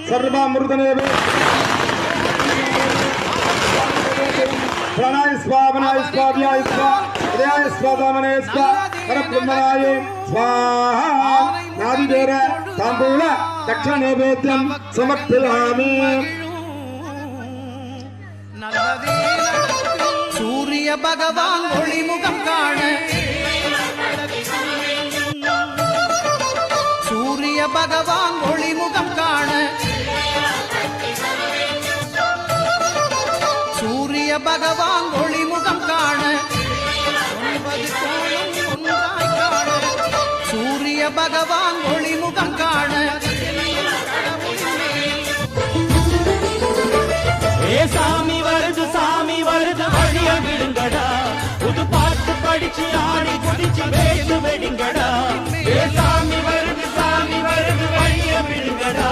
सर्वामृतनेव प्रणय स्वामनाय स्वाध्याय स्वाध्याय स्वादामने परब्रह्मणाय स्वाहा नादिदेव तांबूल दक्षिण नैवेद्यम समर्पयामि सूर्य भगवान ஒளிமுகம் காண सूर्य भगवान ஒளிமுகம் காண सूर्य भगवान ஒளிமுகம் காண ஒன்றாய் காண सूर्य भगवान ஒளிமுகம் காண சாமி வருது வழிய விடுங்கடா புது பாட்டு படிச்சு ஆடி குடிச்சு வேட்டு வெடிங்கடா சாமி வருது வழிய விடுங்கடா